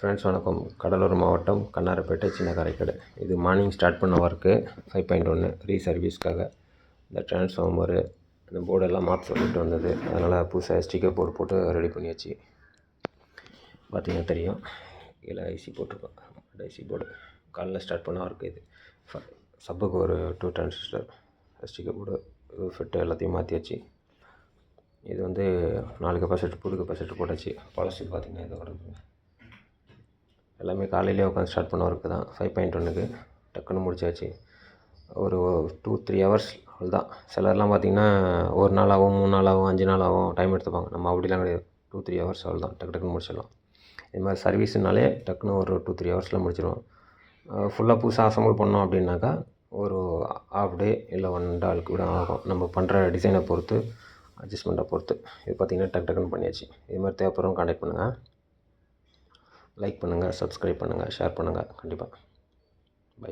Friends வணக்கம். கடலூர் மாவட்டம் கண்ணாரப்பேட்டை சின்ன காரைக்காடு. இது மார்னிங் ஸ்டார்ட் பண்ண ஒர்க்கு 5.1 ரீசர்வீஸ்க்காக. இந்த டிரான்ஸ்ஃபார்மரு இந்த போர்டெல்லாம் மாற்ற சொல்லிட்டு வந்தது. அதனால் புதுசாக ஸ்டிக்கர் போர்டு போட்டு ரெடி பண்ணியாச்சு. பார்த்திங்கன்னா தெரியும், கீழே ஐசி போட்டிருக்கோம். ஐசி போர்டு காலைல ஸ்டார்ட் பண்ண ஒர்க்கு இது. சப்புக்கு ஒரு 2 டிரான்சிஸ்டர் ஸ்டிக்கர் போர்டு ஃபிட்டு எல்லாத்தையும் மாற்றியாச்சு. இது வந்து 4 கெப்பாசிட்டர் புது கெப்பாசிட்டர் போட்டாச்சு. பழசு பார்த்திங்கன்னா இது வருது. எல்லாமே காலையிலே உட்காந்து ஸ்டார்ட் பண்ண ஒர்க்கு தான். 5.1க்கு டக்குன்னு முடிச்சாச்சு. ஒரு 2-3 ஹவர்ஸ் அவ்வளோதான். சிலர்லாம் பார்த்திங்கன்னா 1 நாள் ஆகும், 3 நாள் ஆகும், 5 நாள் ஆகும், டைம் எடுத்துப்பாங்க. நம்ம அப்படிலாம் கிடையாது. 2-3 ஹவர்ஸ் அவ்வளோதான், டக்குன்னு முடிச்சிடலாம். இது மாதிரி சர்வீஸுனாலே டக்குன்னு ஒரு 2-3 ஹவர்ஸில் முடிச்சிடுவோம். ஃபுல்லாக புதுசாக அசம்பிள் பண்ணோம் அப்படின்னாக்கா ஒரு ½ டே இல்லை 1 கூட ஆகும். நம்ம பண்ணுற டிசைனை பொறுத்து, அட்ஜஸ்ட்மெண்ட்டை பொறுத்து. இது பார்த்திங்கன்னா டக்குன்னு பண்ணியாச்சு. இது மாதிரி தேவைப்படுறவங்க கான்டாக்ட் பண்ணுங்கள். லைக் பண்ணுங்கள், சப்ஸ்கிரைப் பண்ணுங்கள், ஷேர் பண்ணுங்கள். கண்டிப்பாக. பை.